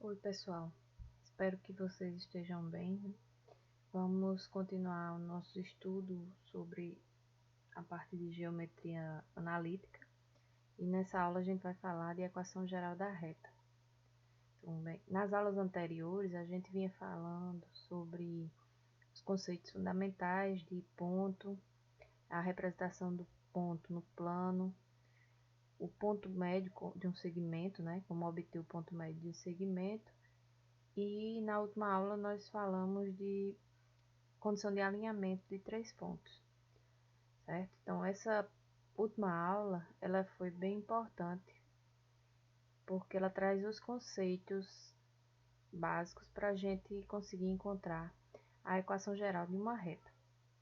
Oi, pessoal. Espero que vocês estejam bem, né? Vamos continuar o nosso estudo sobre a parte de geometria analítica. E nessa aula a gente vai falar de equação geral da reta. Então, bem, nas aulas anteriores a gente vinha falando sobre os conceitos fundamentais de ponto, a representação do ponto no plano, o ponto médio de um segmento, né? Como obter o ponto médio de um segmento. E na última aula nós falamos de condição de alinhamento de 3 pontos, certo? Então essa última aula ela foi bem importante porque ela traz os conceitos básicos para a gente conseguir encontrar a equação geral de uma reta,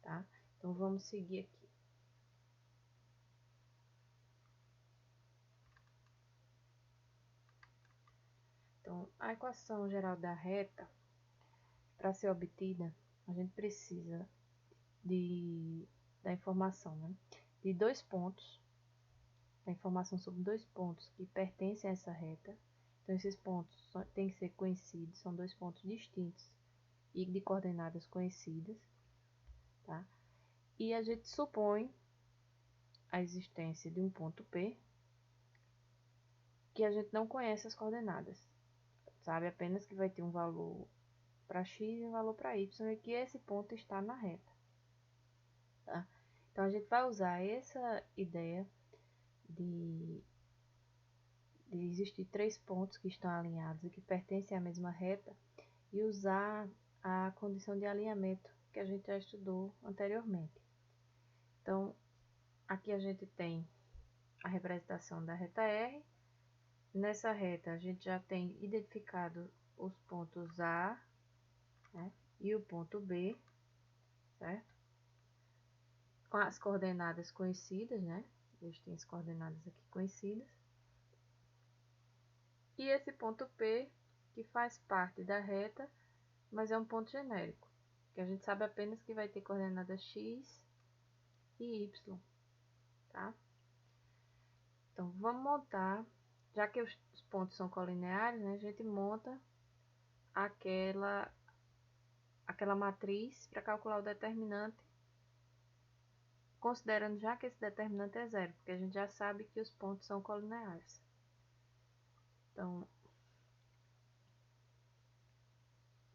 tá? Então vamos seguir aqui. Então a equação geral da reta, para ser obtida, a gente precisa da informação, né? De dois pontos, a informação sobre dois pontos que pertencem a essa reta. Então, esses pontos têm que ser conhecidos, são dois pontos distintos e de coordenadas conhecidas, tá? E a gente supõe a existência de um ponto P que a gente não conhece as coordenadas, sabe apenas que vai ter um valor para x e um valor para y e que esse ponto está na reta, tá? Então, a gente vai usar essa ideia de existir três pontos que estão alinhados e que pertencem à mesma reta e usar a condição de alinhamento que a gente já estudou anteriormente. Então, aqui a gente tem a representação da reta R. Nessa reta, a gente já tem identificado os pontos A, né, e o ponto B, certo? Com as coordenadas conhecidas, né? Eles têm as coordenadas aqui conhecidas. E esse ponto P, que faz parte da reta, mas é um ponto genérico, que a gente sabe apenas que vai ter coordenadas x e y, tá? Então, vamos montar, já que os pontos são colineares, né, a gente monta aquela matriz para calcular o determinante, considerando já que esse determinante é zero, porque a gente já sabe que os pontos são colineares. Então,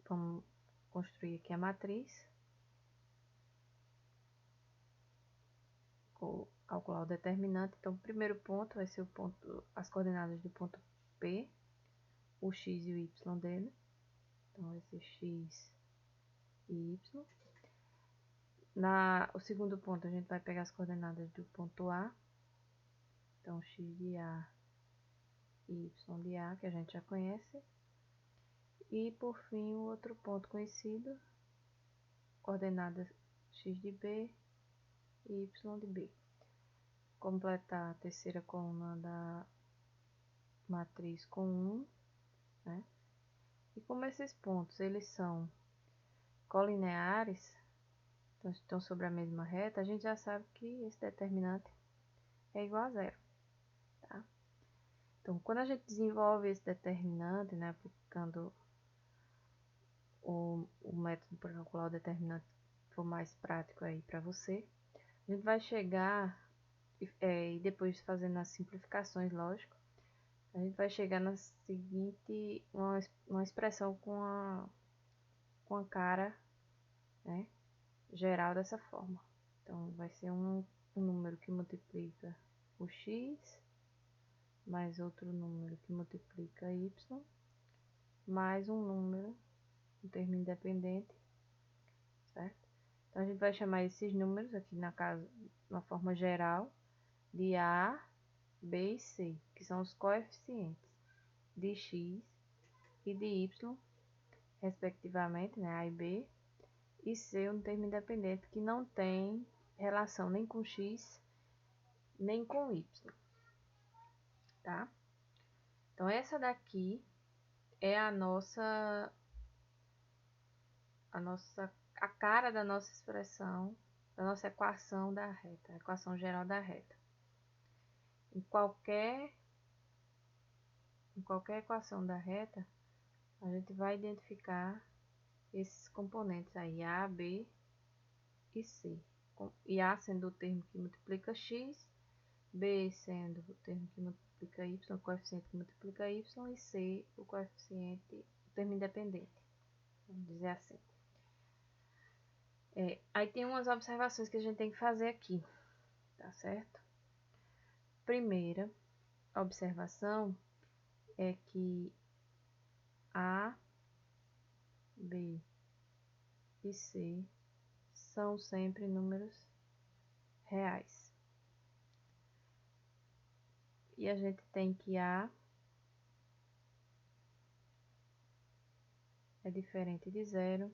vamos construir aqui a matriz, calcular o determinante. Então, o primeiro ponto vai ser o ponto, as coordenadas do ponto P, o x e o y dele. Então, vai ser x e y. O segundo ponto, a gente vai pegar as coordenadas do ponto A. Então, x de A e y de A, que a gente já conhece. E, por fim, o outro ponto conhecido, coordenadas x de B e y de B. Completar a terceira coluna da matriz com 1, né? E como esses pontos eles são colineares, então estão sobre a mesma reta, a gente já sabe que esse determinante é igual a zero, tá? Então, quando a gente desenvolve esse determinante, né, aplicando o método para calcular o determinante que for mais prático aí para você, a gente vai chegar, e depois fazendo as simplificações, lógico, a gente vai chegar na seguinte, uma expressão com a cara, né, geral dessa forma. Então, vai ser um número que multiplica o x, mais outro número que multiplica y, mais um número, um termo independente, certo? Então, a gente vai chamar esses números aqui na forma geral de A, B e C, que são os coeficientes de x e de y, respectivamente, né, A e B, e C, um termo independente que não tem relação nem com x, nem com y, tá? Então, essa daqui é a cara da nossa expressão, da nossa equação da reta, a equação geral da reta. Em qualquer equação da reta, a gente vai identificar esses componentes aí, A, B e C. E A sendo o termo que multiplica x, B sendo o termo que multiplica y, o coeficiente que multiplica y, e C o coeficiente, o termo independente. Vamos dizer assim. Aí tem umas observações que a gente tem que fazer aqui, tá certo? Primeira observação é que A, B e C são sempre números reais. E a gente tem que A é diferente de zero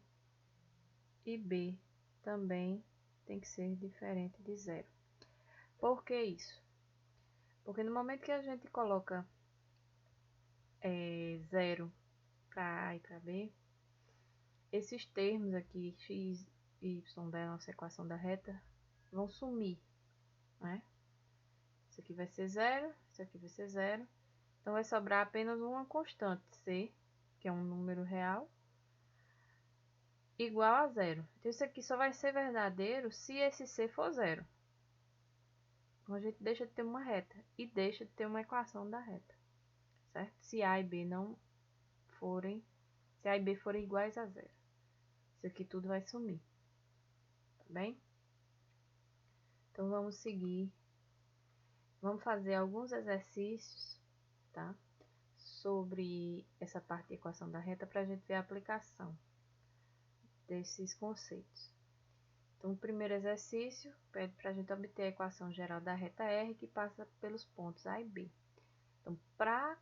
e B também tem que ser diferente de zero. Por que isso? Porque no momento que a gente coloca zero para A e para B, esses termos aqui, x e y da nossa equação da reta, vão sumir, né? Isso aqui vai ser zero, isso aqui vai ser zero. Então, vai sobrar apenas uma constante, c, que é um número real, igual a zero. Então, isso aqui só vai ser verdadeiro se esse c for zero. Então, a gente deixa de ter uma reta e deixa de ter uma equação da reta, certo? Se a e b não forem, se a e b forem iguais a zero. Isso aqui tudo vai sumir, tá bem? Então, vamos seguir. Vamos fazer alguns exercícios, tá? Sobre essa parte de equação da reta para a gente ver a aplicação desses conceitos. Então, o primeiro exercício pede para a gente obter a equação geral da reta R que passa pelos pontos A e B. Então, para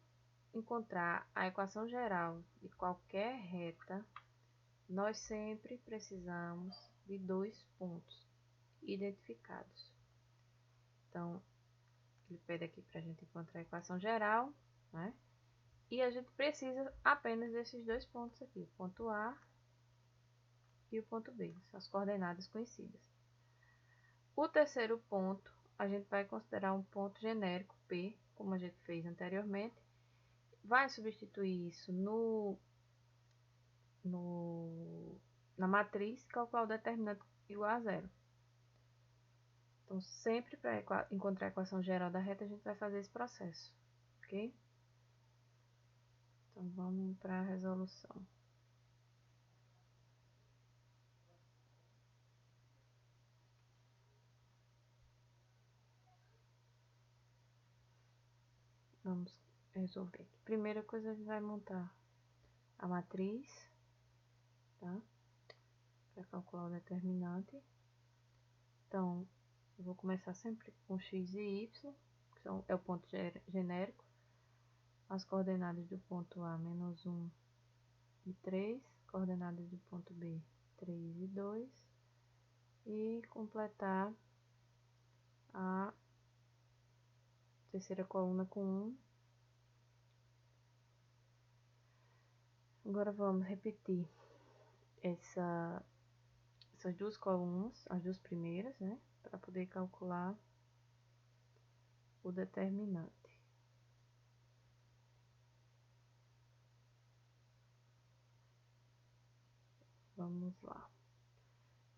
encontrar a equação geral de qualquer reta, nós sempre precisamos de dois pontos identificados. Então, ele pede aqui para a gente encontrar a equação geral, né? E a gente precisa apenas desses dois pontos aqui, o ponto A e o ponto B, são as coordenadas conhecidas. O terceiro ponto, a gente vai considerar um ponto genérico, P, como a gente fez anteriormente. Vai substituir isso na matriz, calcular o determinante igual a zero. Então, sempre para encontrar a equação geral da reta, a gente vai fazer esse processo, ok? Então, vamos para a resolução. Vamos resolver aqui. Primeira coisa, a gente vai montar a matriz, tá? Para calcular o determinante. Então, eu vou começar sempre com x e y, que é o ponto genérico. As coordenadas do ponto A, menos 1 e 3. Coordenadas do ponto B, 3 e 2. E completar a terceira coluna com 1. Agora vamos repetir essas duas colunas, as duas primeiras, né? Para poder calcular o determinante. Vamos lá.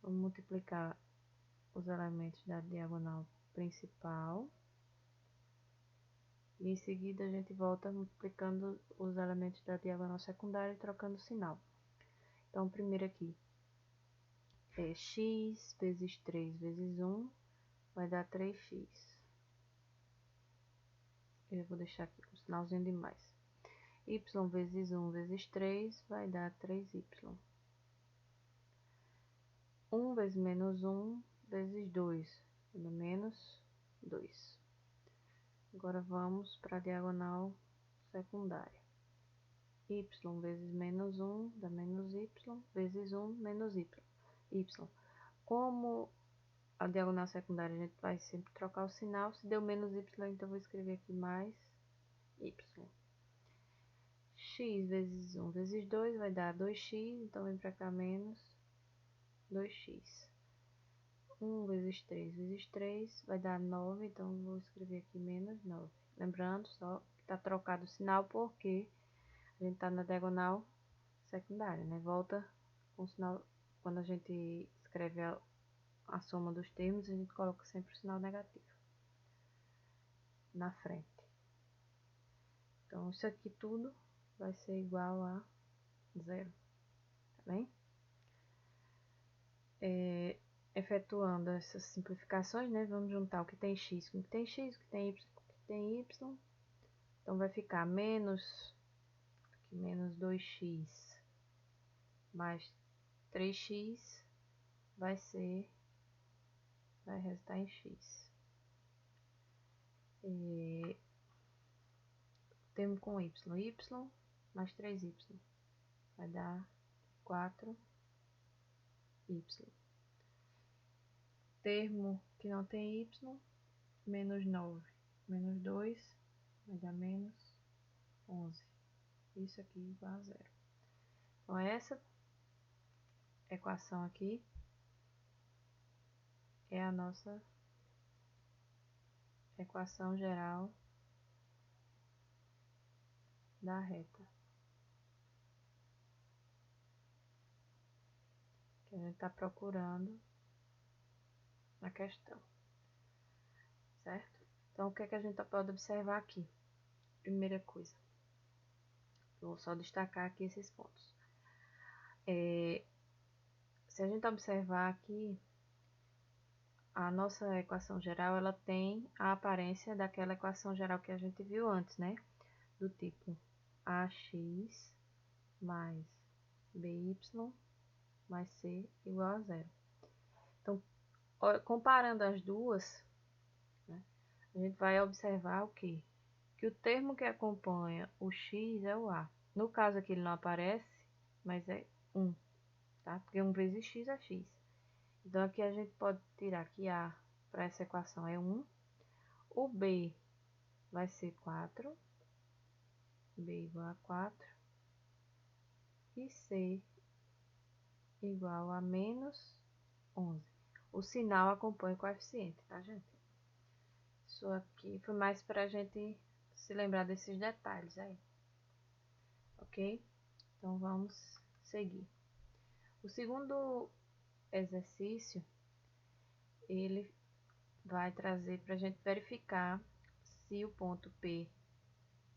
Vamos multiplicar os elementos da diagonal principal. E em seguida a gente volta multiplicando os elementos da diagonal secundária e trocando o sinal. Então, primeiro aqui é x vezes 3 vezes 1 vai dar 3x. Eu vou deixar aqui com o sinalzinho de mais. Y vezes 1 vezes 3 vai dar 3y. 1 vezes menos 1 vezes 2 vai dar menos 2. Agora vamos para a diagonal secundária. Y vezes menos 1 dá menos y, vezes 1 menos y. Como a diagonal secundária a gente vai sempre trocar o sinal, se deu menos y, então eu vou escrever aqui mais y. X vezes 1 vezes 2 vai dar 2x, então vem para cá menos 2x. 1 vezes 3 vezes 3 vai dar 9, então vou escrever aqui menos 9. Lembrando só que está trocado o sinal porque a gente está na diagonal secundária, né? Volta com o sinal, quando a gente escreve a soma dos termos, a gente coloca sempre o sinal negativo na frente. Então, isso aqui tudo vai ser igual a zero, tá bem? Efetuando essas simplificações, né? Vamos juntar o que tem x com o que tem x, o que tem y com o que tem y. Então, vai ficar menos 2x mais 3x vai resultar em x. Termo com y mais 3y vai dar 4y. Termo que não tem y, menos 9 menos 2 vai dar menos 11. Isso aqui igual a zero. Então, essa equação aqui é a nossa equação geral da reta que a gente está procurando na questão, certo? Então, o que é que a gente pode observar aqui? Primeira coisa, eu vou só destacar aqui esses pontos. Se a gente observar aqui, a nossa equação geral, ela tem a aparência daquela equação geral que a gente viu antes, né? Do tipo ax mais by mais c igual a zero. Então, comparando as duas, né, a gente vai observar o quê? Que o termo que acompanha o x é o a. No caso aqui ele não aparece, mas é 1, tá? Porque 1 vezes x é x. Então, aqui a gente pode tirar que a para essa equação é 1. O b vai ser 4. B igual a 4. E c igual a menos 11. O sinal acompanha o coeficiente, tá, gente? Isso aqui foi mais para a gente se lembrar desses detalhes aí. Ok? Então, vamos seguir. O segundo exercício, ele vai trazer para a gente verificar se o ponto P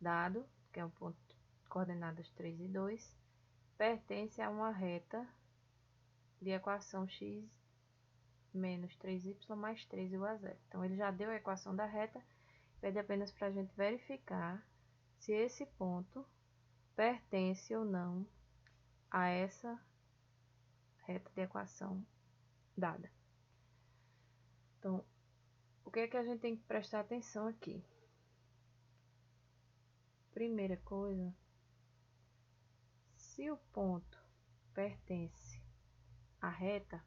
dado, que é o ponto de coordenadas 3 e 2, pertence a uma reta de equação x menos 3y mais 3 igual a zero. Então, ele já deu a equação da reta, pede apenas para a gente verificar se esse ponto pertence ou não a essa reta de equação dada. Então, o que é que a gente tem que prestar atenção aqui? Primeira coisa, se o ponto pertence à reta,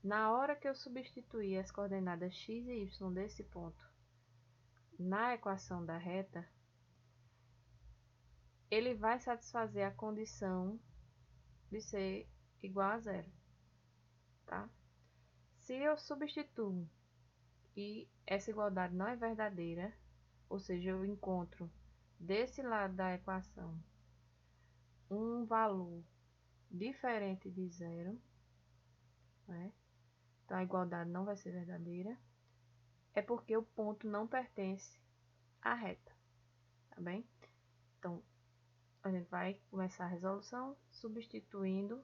na hora que eu substituir as coordenadas x e y desse ponto na equação da reta, ele vai satisfazer a condição de ser igual a zero, tá? Se eu substituo e essa igualdade não é verdadeira, ou seja, eu encontro desse lado da equação um valor diferente de zero, né? Então, a igualdade não vai ser verdadeira, é porque o ponto não pertence à reta, tá bem? Então, a gente vai começar a resolução substituindo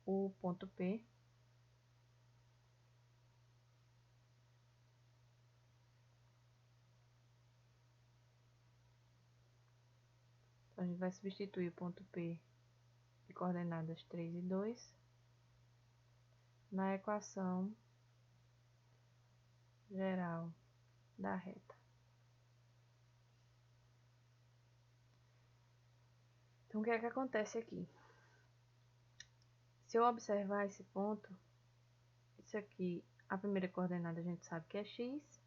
o ponto P então, a gente vai substituir o ponto P de coordenadas 3 e 2 na equação geral da reta. Então, o que é que acontece aqui? Se eu observar esse ponto, isso aqui, a primeira coordenada a gente sabe que é x,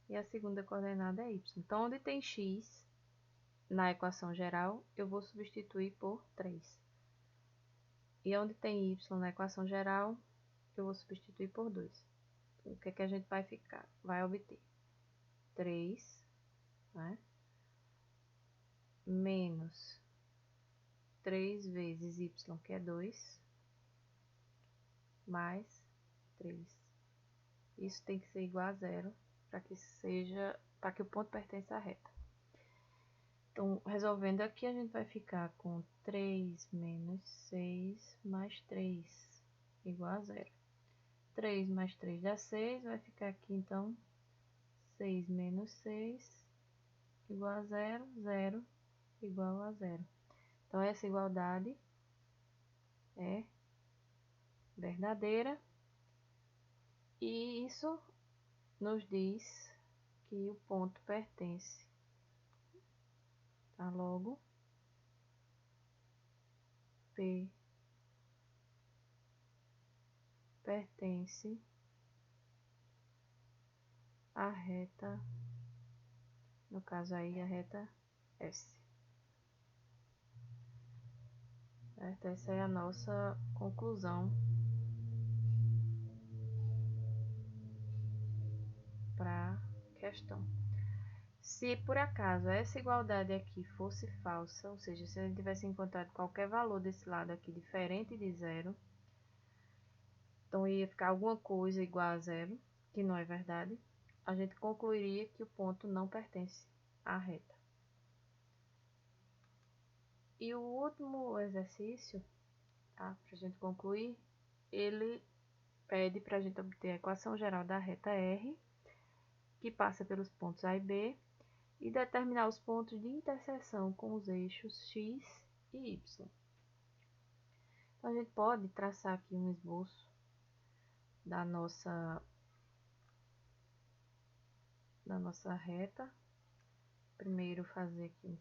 e a segunda coordenada é y. Então, onde tem x na equação geral, eu vou substituir por 3. E onde tem y na equação geral, eu vou substituir por 2. Então, o que é que a gente vai ficar? Vai obter 3, né? Menos 3 vezes y, que é 2, mais 3. Isso tem que ser igual a zero para que o ponto pertença à reta. Então, resolvendo aqui, a gente vai ficar com 3 menos 6 mais 3 igual a zero. 3 mais 3 dá 6, vai ficar aqui então 6 menos 6 igual a zero, 0 igual a zero. Então, essa igualdade é verdadeira e isso nos diz que o ponto pertence. Tá? Logo, P pertence à reta, no caso aí a reta S. Certo? Essa é a nossa conclusão para a questão. Se por acaso essa igualdade aqui fosse falsa, ou seja, se a gente tivesse encontrado qualquer valor desse lado aqui diferente de zero, então ia ficar alguma coisa igual a zero, que não é verdade, a gente concluiria que o ponto não pertence à reta. E o último exercício, tá, para a gente concluir, ele pede para a gente obter a equação geral da reta R, que passa pelos pontos A e B, e determinar os pontos de interseção com os eixos X e Y. Então, a gente pode traçar aqui um esboço da nossa reta. Primeiro, fazer aqui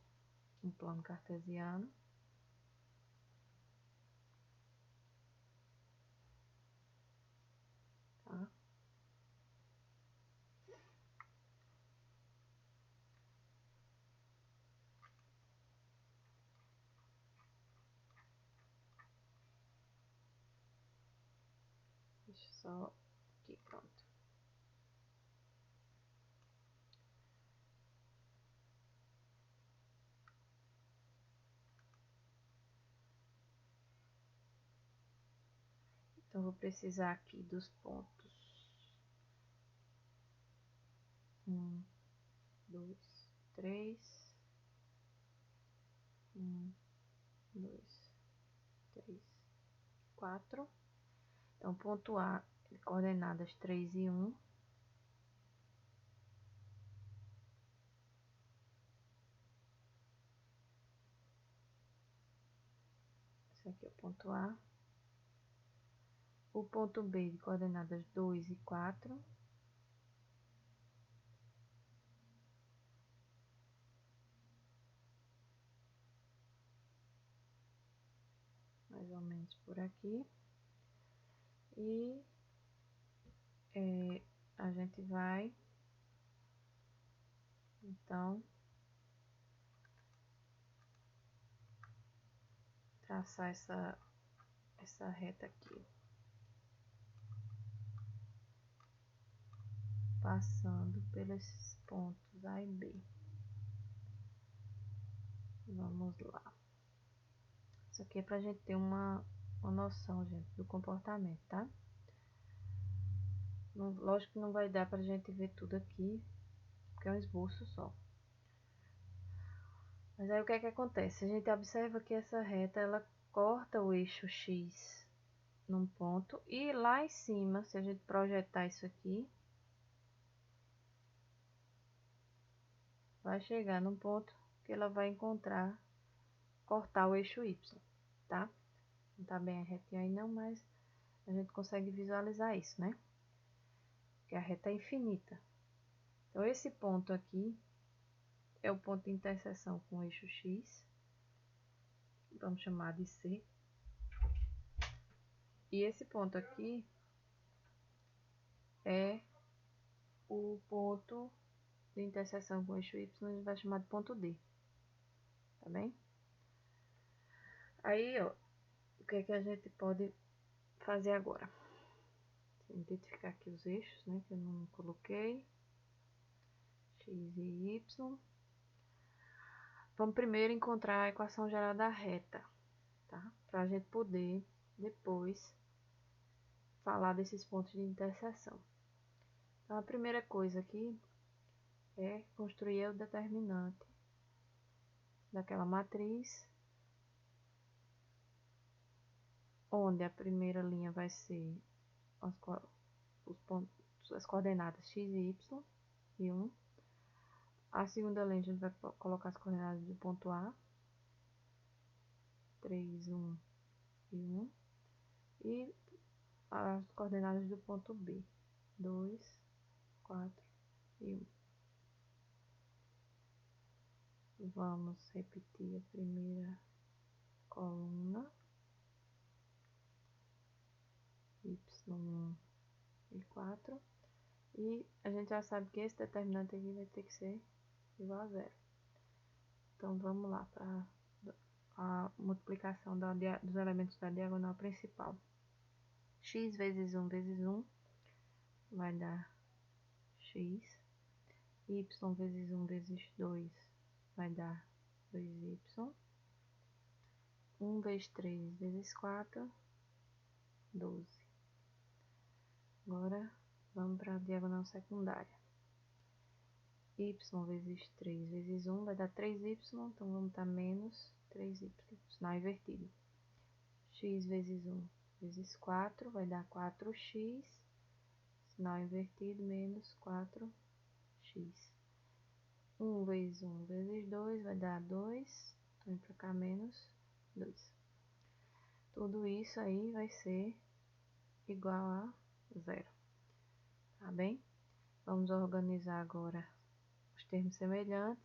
um plano cartesiano. Tá? Deixa eu só aqui, pronto. Então, vou precisar aqui dos pontos 1, 2, 3, 1, 2, 3, 4. Então, ponto A, coordenadas 3 e 1. Esse aqui é o ponto A. O ponto B de coordenadas 2 e 4. Mais ou menos por aqui. E a gente vai, então, traçar essa reta aqui. Passando pelos pontos A e B. Vamos lá. Isso aqui é para a gente ter uma noção, gente, do comportamento, tá? Não, lógico que não vai dar para a gente ver tudo aqui, porque é um esboço só. Mas aí o que é que acontece? A gente observa que essa reta, ela corta o eixo X num ponto, e lá em cima, se a gente projetar isso aqui, vai chegar num ponto que ela vai cortar o eixo Y, tá? Não tá bem a retinha aí não, mas a gente consegue visualizar isso, né? Que a reta é infinita. Então, esse ponto aqui é o ponto de interseção com o eixo X. Vamos chamar de C. E esse ponto aqui é o ponto de interseção com o eixo Y, a gente vai chamar de ponto D. Tá bem? Aí, ó, o que é que a gente pode fazer agora? Vou identificar aqui os eixos, né, que eu não coloquei. X e Y. Vamos primeiro encontrar a equação geral da reta. para a gente poder depois falar desses pontos de interseção. Então, a primeira coisa aqui é construir o determinante daquela matriz, onde a primeira linha vai ser as coordenadas x e y e 1. A segunda linha a gente vai colocar as coordenadas do ponto A, 3, 1 e 1. E as coordenadas do ponto B, 2, 4 e 1. Vamos repetir a primeira coluna, y1 e 4. E a gente já sabe que esse determinante aqui vai ter que ser igual a zero. Então, vamos lá para a multiplicação dos elementos da diagonal principal. X vezes 1 vezes 1 vai dar x. Y vezes 1 vezes 2 vai dar 2y. 1 vezes 3 vezes 4, 12. Agora, vamos para a diagonal secundária. Y vezes 3 vezes 1 vai dar 3y, então vamos dar menos 3y, sinal invertido. X vezes 1 vezes 4 vai dar 4x, sinal invertido, menos 4x. 1 vezes 1 vezes 2 vai dar 2, então vem para cá menos 2. Tudo isso aí vai ser igual a zero, tá bem? Vamos organizar agora os termos semelhantes.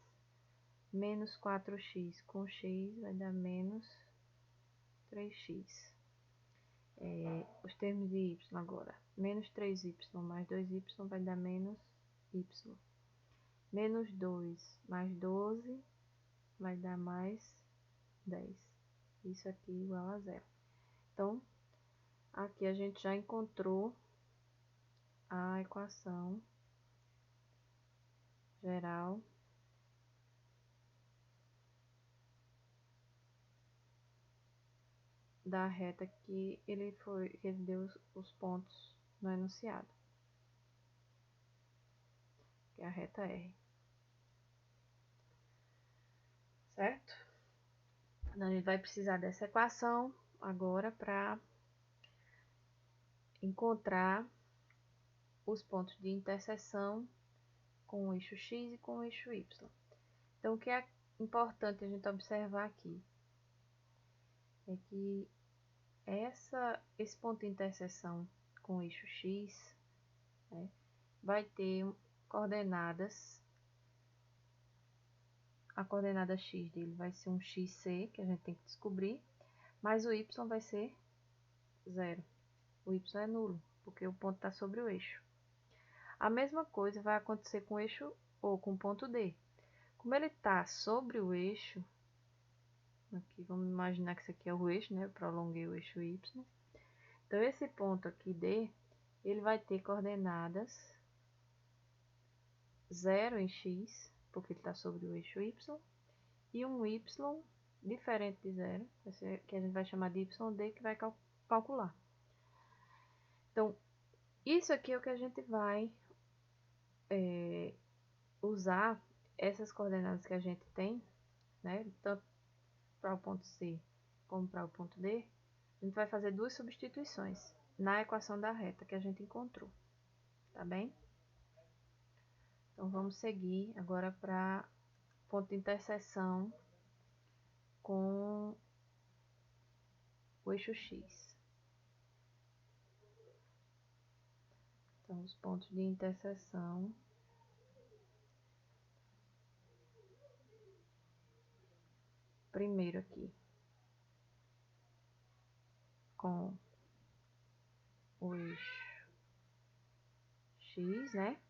Menos 4x com x vai dar menos 3x. Os termos de y agora. Menos 3y mais 2y vai dar menos y. Menos 2 mais 12 vai dar mais 10. Isso aqui igual a zero. Então, aqui a gente já encontrou a equação geral da reta que ele deu os pontos no enunciado, que é a reta R. Certo? Então, a gente vai precisar dessa equação agora para encontrar os pontos de interseção com o eixo x e com o eixo y. Então, o que é importante a gente observar aqui é que esse ponto de interseção com o eixo x, né, vai ter coordenadas. A coordenada x dele vai ser um xc, que a gente tem que descobrir, mas o y vai ser zero. O y é nulo, porque o ponto está sobre o eixo. A mesma coisa vai acontecer com o eixo ou com o ponto D. Como ele está sobre o eixo, aqui vamos imaginar que isso aqui é o eixo, né? Eu prolonguei o eixo y. Então, esse ponto aqui D, ele vai ter coordenadas 0 em x, porque ele está sobre o eixo y, e um y diferente de 0, que a gente vai chamar de YD, que vai calcular. Então, isso aqui é o que a gente vai usar, essas coordenadas que a gente tem, né, tanto para o ponto C como para o ponto D, a gente vai fazer duas substituições na equação da reta que a gente encontrou, tá bem? Então, vamos seguir agora para ponto de interseção com o eixo x. Então, os pontos de interseção primeiro aqui com o eixo x, né?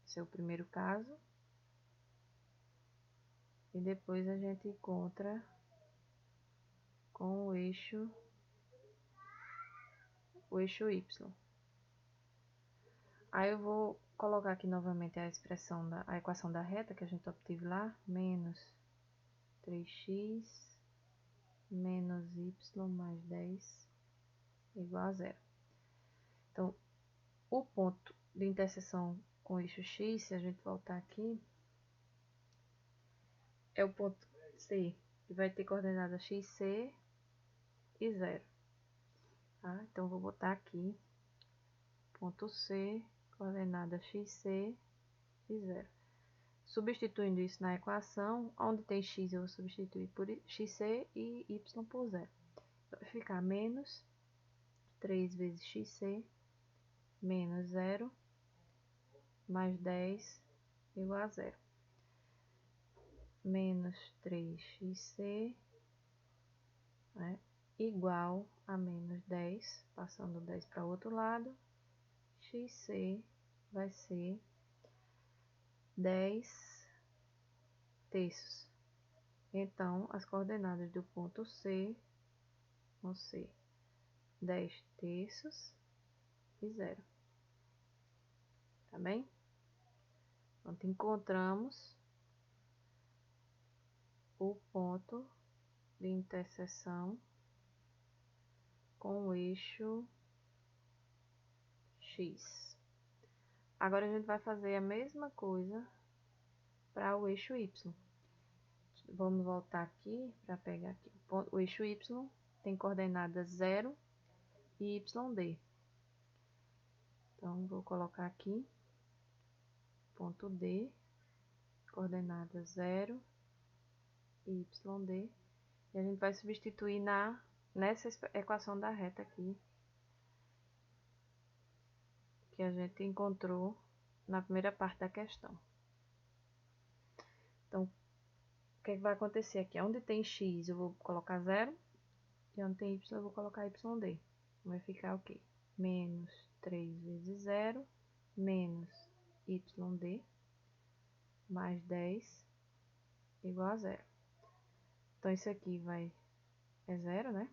Esse é o primeiro caso. E depois a gente encontra com o eixo y. Aí eu vou colocar aqui novamente a equação da reta que a gente obteve lá, menos 3x menos y mais 10 igual a zero. Então, o ponto de interseção com o eixo x, se a gente voltar aqui, é o ponto C, que vai ter coordenada xc e 0. Tá? Então, vou botar aqui, ponto C, coordenada xc e 0. Substituindo isso na equação, onde tem x eu vou substituir por xc e y por 0. Vai ficar menos 3 vezes xc menos 0 mais 10 igual a 0. Menos 3xc, né, igual a menos 10, passando o 10 para o outro lado, xc vai ser 10 terços. Então, as coordenadas do ponto C vão ser 10 terços e 0. Tá bem? Então, encontramos o ponto de interseção com o eixo X. Agora, a gente vai fazer a mesma coisa para o eixo Y. Vamos voltar aqui para pegar aqui. O eixo Y tem coordenadas 0 e YD. Então, vou colocar aqui, ponto D, coordenada 0 e YD. E a gente vai substituir nessa equação da reta aqui, que a gente encontrou na primeira parte da questão. Então, o que vai acontecer aqui? Onde tem x eu vou colocar 0, e onde tem y eu vou colocar YD. Vai ficar o quê? Menos 3 vezes 0, menos YD, mais 10, igual a 0. Então, isso aqui é 0, né?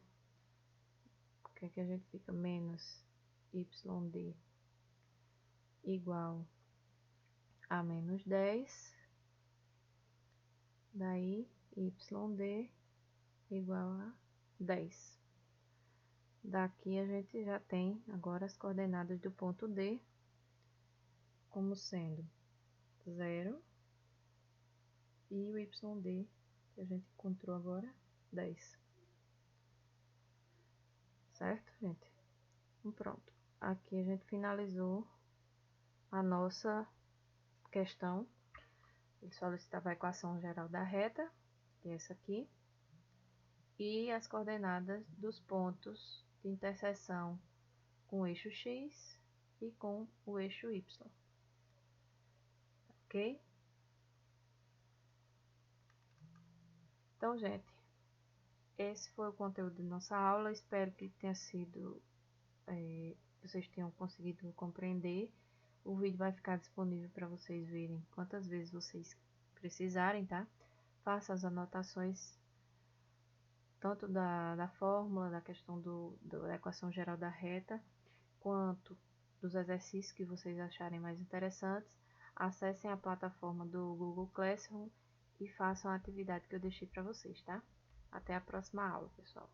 O que é que a gente fica? Menos YD igual a menos 10. Daí, YD igual a 10. Daqui a gente já tem agora as coordenadas do ponto D como sendo 0 e o YD que a gente encontrou agora, 10. Certo, gente? Então, pronto. Aqui a gente finalizou a nossa questão. Ele solicitava a equação geral da reta, que é essa aqui, e as coordenadas dos pontos de interseção com o eixo X e com o eixo Y. Ok? Então, gente, esse foi o conteúdo da nossa aula. Espero que tenha sido, vocês tenham conseguido compreender. O vídeo vai ficar disponível para vocês verem quantas vezes vocês precisarem, tá? Faça as anotações tanto da fórmula, da questão da equação geral da reta, quanto dos exercícios que vocês acharem mais interessantes. Acessem a plataforma do Google Classroom e façam a atividade que eu deixei para vocês, tá? Até a próxima aula, pessoal.